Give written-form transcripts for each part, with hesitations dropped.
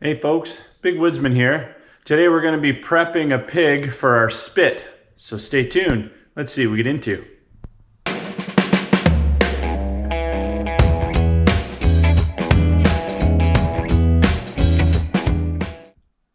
Hey folks, Big Woodsman here. Today we're going to be prepping a pig for our spit, so stay tuned. Let's see what we get into.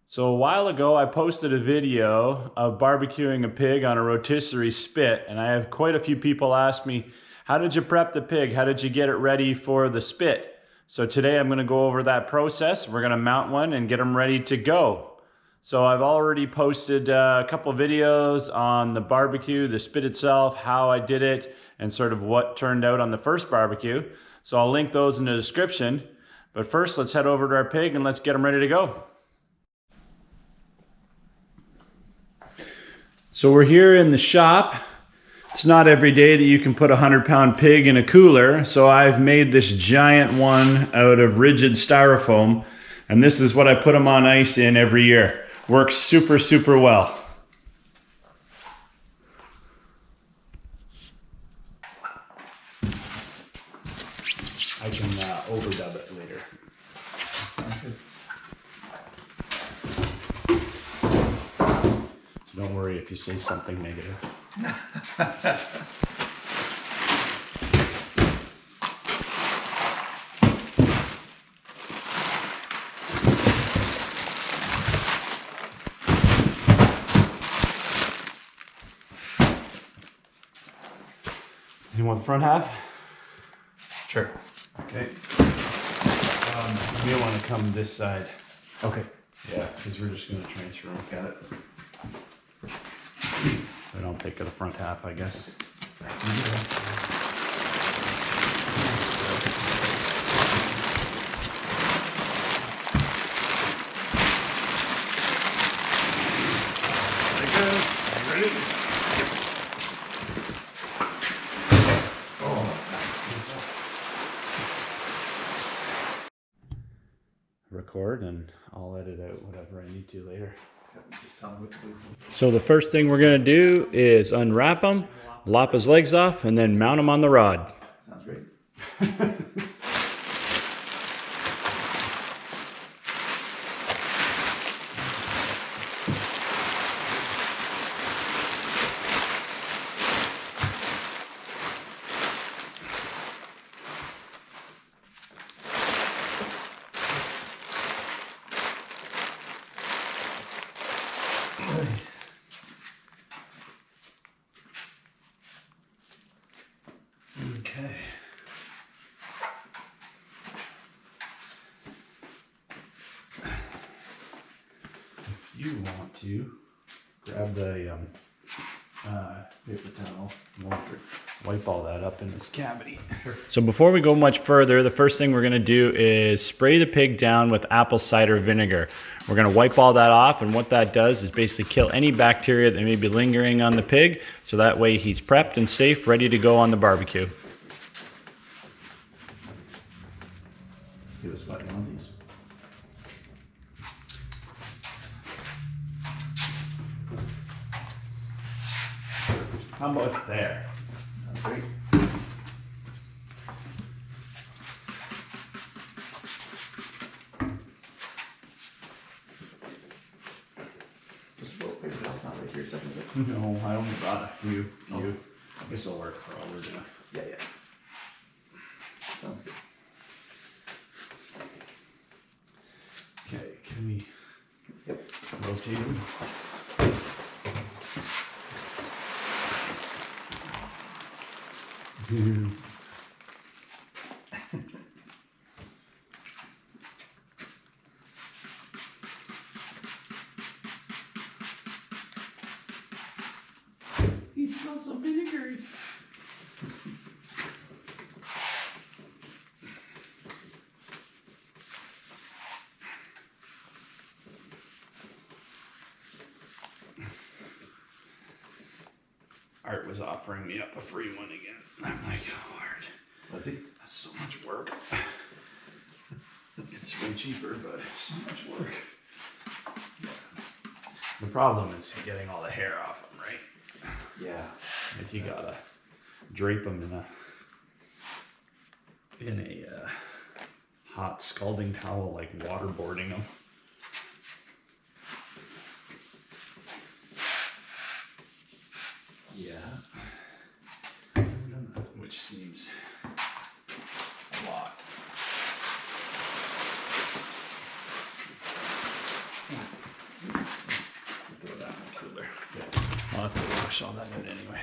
So a while ago I posted a video of barbecuing a pig on a rotisserie spit, and I have quite a few people ask me, how did you prep the pig? How did you get it ready for the spit? So today I'm going to go over that process. We're going to mount one and get them ready to go. So I've already posted a couple videos on the barbecue, the spit itself, how I did it, and sort of what turned out on the first barbecue. So I'll link those in the description. But first, let's head over to our pig and let's get them ready to go. So we're here in the shop. It's not every day that you can put a 100-pound pig in a cooler, so I've made this giant one out of rigid styrofoam, and this is what I put them on ice in every year. Works super, super well. I can overdub it later. Sounds good. Don't worry if you say something negative. You want the front half? Sure. Okay. You may want to come this side. Okay. Yeah, because we're just going to transfer them. Got it. I don't take the front half, I guess. Ready? Record and I'll edit out whatever I need to later. So the first thing we're going to do is unwrap him, lop his legs off, and then mount him on the rod. Sounds great. Okay. If you want to grab the paper towel and wipe all that up in this cavity. Sure. So before we go much further, the first thing we're going to do is spray the pig down with apple cider vinegar. We're going to wipe all that off, and what that does is basically kill any bacteria that may be lingering on the pig, so that way he's prepped and safe, ready to go on the barbecue. Give us one of these. How about there? Sounds great. Just a little paper towel's not right here, second bit. No, I only brought a few. I guess it'll work for all we're doing. Yeah. Sounds good. Okay, can we Yep. rotate him? He smells so vinegary. Art was offering me up a free one again. I'm like, oh, Art, Was he? that's so much work. It's way cheaper, but so much work. The problem is getting all the hair off them, right? Yeah. Like you gotta drape them in a hot scalding towel, like waterboarding them. which seems a lot. Throw that in the cooler. Yeah. I'll have to wash all that out anyway.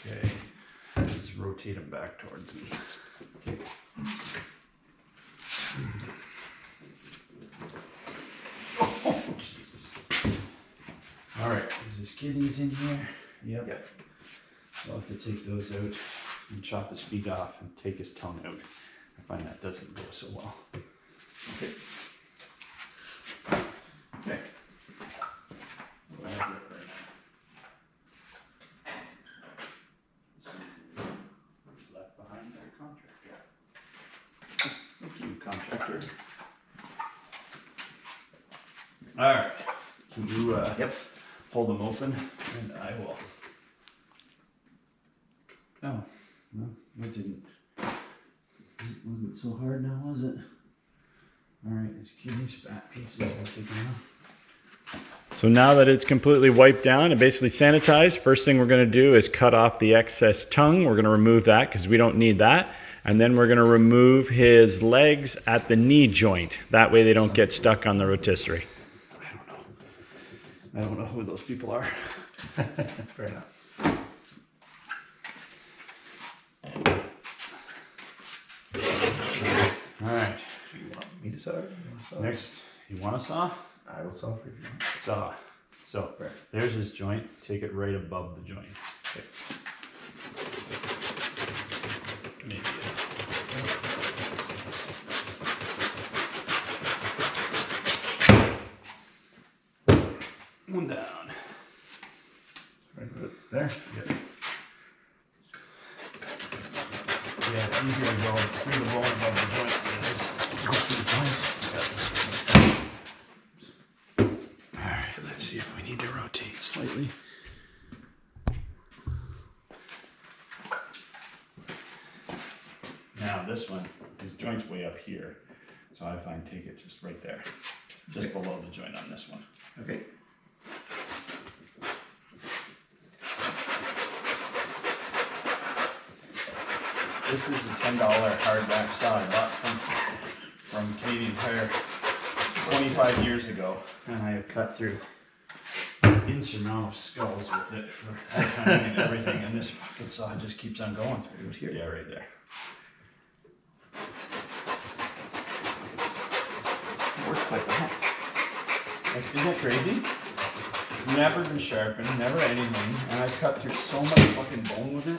Okay, let's rotate them back towards me. Okay. Oh, Jesus. All right, is this kidneys in here? Yep. So I'll have to take those out and chop his feet off and take his tongue out. I find that doesn't go so well. Okay. Okay. What do I have right now? What's left behind there, contractor? Thank you, contractor. All right. Can you hold them open, and I will. Oh, no, that didn't. It wasn't so hard now, was it? All right, it's kidneys, fat pieces. I'll take them out. So now that it's completely wiped down and basically sanitized, first thing we're going to do is cut off the excess tongue. We're going to remove that because we don't need that. And then we're going to remove his legs at the knee joint. That way they don't get stuck on the rotisserie. I don't know who those people are. Fair enough. All right. Do you want me to saw it? Next, you want a saw? I will saw for you. Saw. So there's his joint. Take it right above the joint. Okay. Maybe. One down. Right there. Yep. Yeah, it's easier to go through the bone above the joint than it is go through the joint. Yep. Alright, let's see if we need to rotate slightly. Now this one, his joint's way up here. So I find take it just right there. Just below the joint on this one. Okay. This is a $10 hardback saw I bought from Canadian Tire 25 years ago, and I have cut through insurmountable skulls with it for timing and everything, and this fucking saw just keeps on going. It was here. Yeah, right there. It works quite well. Isn't that crazy? It's never been sharpened, never anything, and I've cut through so much fucking bone with it.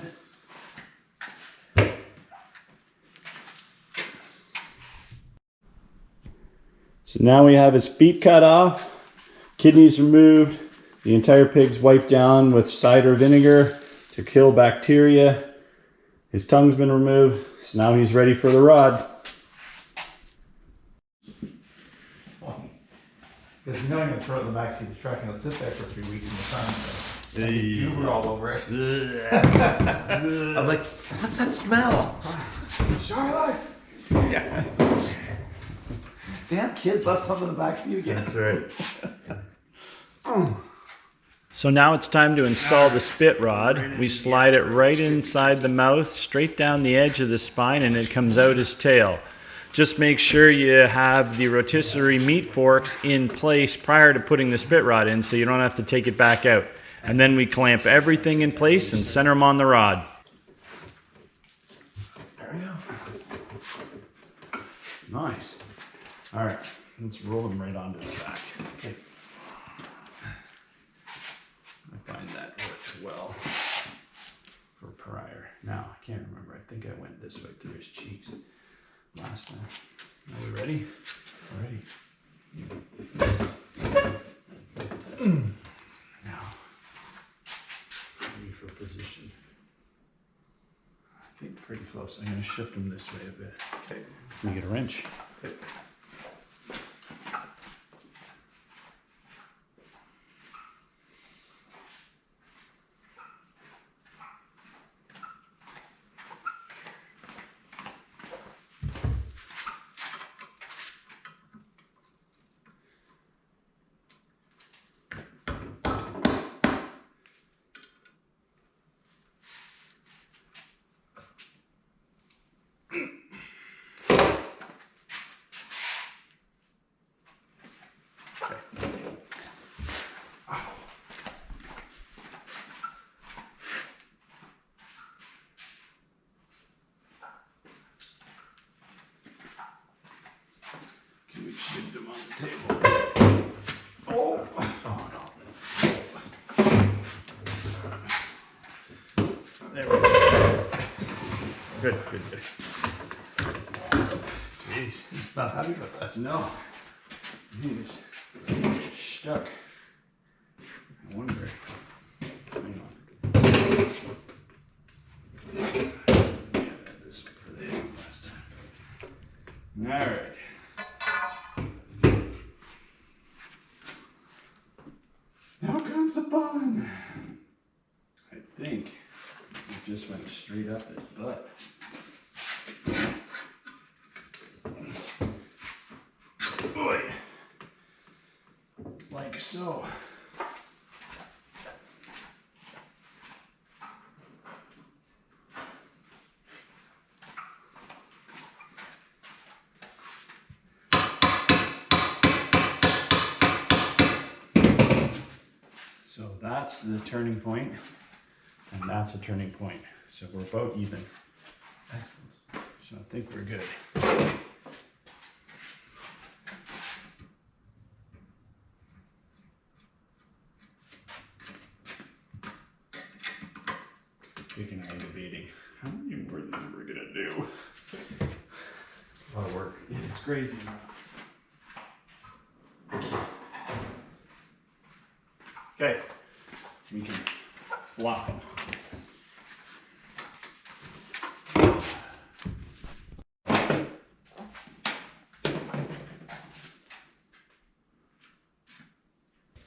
So now we have his feet cut off, kidneys removed, the entire pig's wiped down with cider vinegar to kill bacteria. His tongue's been removed, so now he's ready for the rod. Because you know I'm going to throw it in the backseat of the truck and it'll sit there for 3 weeks in the sun. So you were all over it. I'm like, what's that smell? Charlotte! Yeah. Damn kids left something in the backseat again. That's right. So now it's time to install the spit rod. We slide it right inside the mouth, straight down the edge of the spine, and it comes out his tail. Just make sure you have the rotisserie meat forks in place prior to putting the spit rod in so you don't have to take it back out. And then we clamp everything in place and center them on the rod. There we go. Nice. All right, let's roll him right onto his back. Okay. I find that works well for prior. Now, I can't remember. I think I went this way through his cheeks last time. Are we ready? Ready. Now, ready for position. I think pretty close. I'm going to shift him this way a bit. Okay. Can we get a wrench? Okay. There we go. Good, good, good. Jeez. It's not happy with that. No. He's stuck. I wonder. Hang on. Yeah, this one for the head last time. All right. Now comes the bun. I think it just went straight up his butt. Boy. Like so. So that's the turning point, and that's a turning point. So we're about even. Excellent. So I think we're good. Jake and I are debating how many more of these we're gonna do. It's a lot of work. It's crazy. Okay, we can flop them.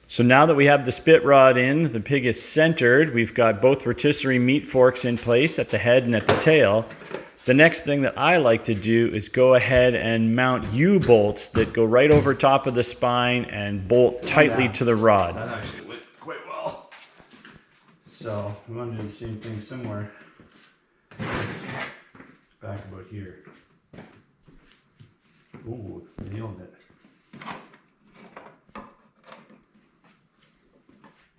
So now that we have the spit rod in, the pig is centered, we've got both rotisserie meat forks in place at the head and at the tail. The next thing that I like to do is go ahead and mount U-bolts that go right over top of the spine and bolt tightly to the rod. That actually went quite well. So we want to do the same thing somewhere back about here. Ooh, nailed it.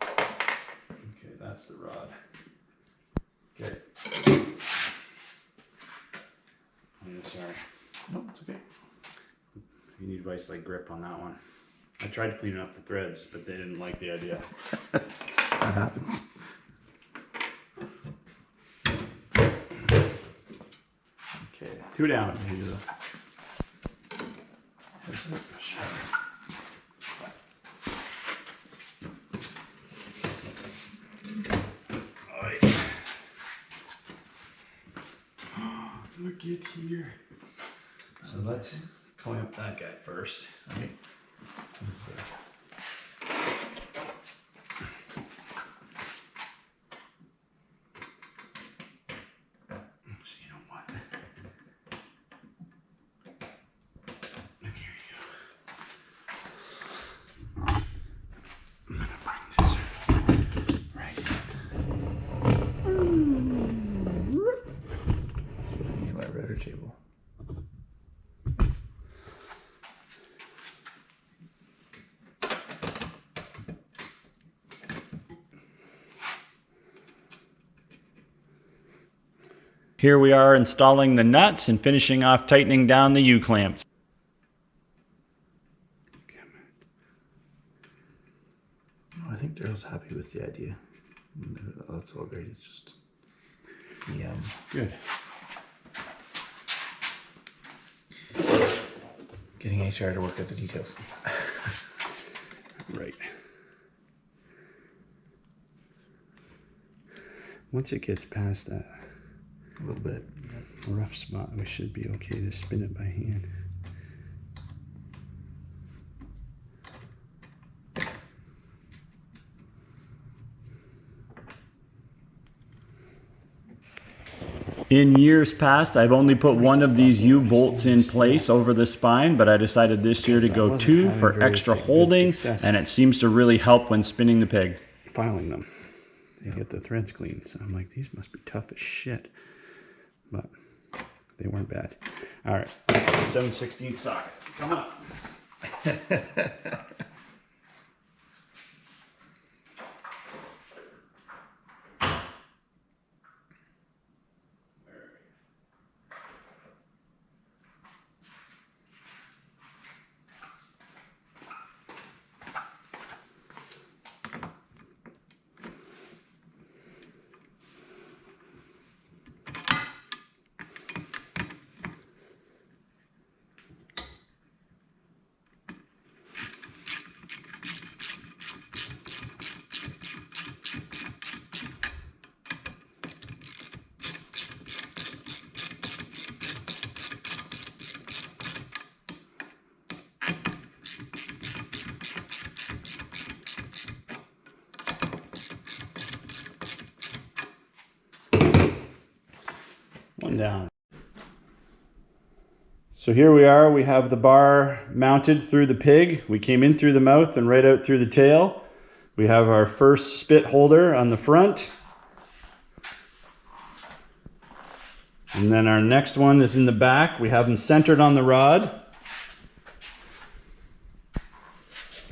Okay, that's the rod. Okay. I'm sorry. No, it's okay. You need vice-like grip on that one. I tried cleaning up the threads, but they didn't like the idea. That happens. Okay, two down. Look at here. So let's clamp that guy first. Okay. So you know what? Here you go. I'm gonna bring this right. That's what I need my rudder table. Here we are installing the nuts and finishing off tightening down the U-clamps. I think Daryl's happy with the idea. That's all great. It's just Good. getting HR to work out the details. Right. Once it gets past that A little bit. rough spot, we should be okay to spin it by hand. In years past, I've only put one of these U-bolts in place over the spine, but I decided this year to go two for extra holding, and it seems to really help when spinning the pig. Filing them. They get the threads clean, so I'm like, these must be tough as shit. But they weren't bad. All right, 7/16 socket. Come on. One down. So here we are, we have the bar mounted through the pig. We came in through the mouth and right out through the tail. We have our first spit holder on the front. And then our next one is in the back. We have them centered on the rod.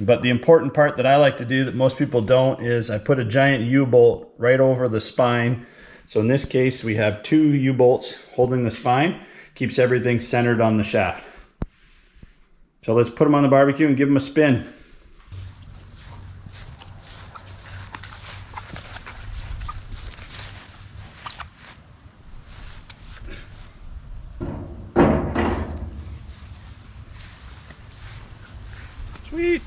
But the important part that I like to do that most people don't is I put a giant U-bolt right over the spine. So in this case, we have 2 U-bolts holding the spine. Keeps everything centered on the shaft. So let's put them on the barbecue and give them a spin. Sweet.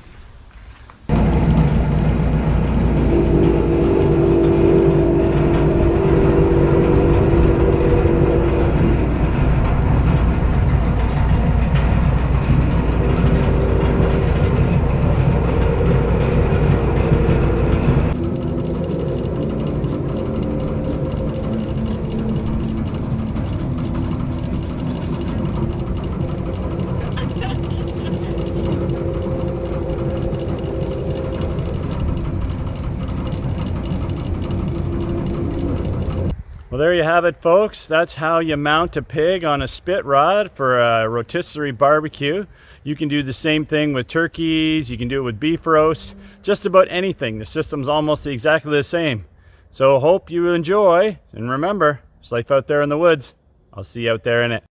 Well, there you have it, folks. That's how you mount a pig on a spit rod for a rotisserie barbecue. You can do the same thing with turkeys, you can do it with beef roast, just about anything. The system's almost exactly the same. So hope you enjoy, and remember, it's life out there in the woods. I'll see you out there in it.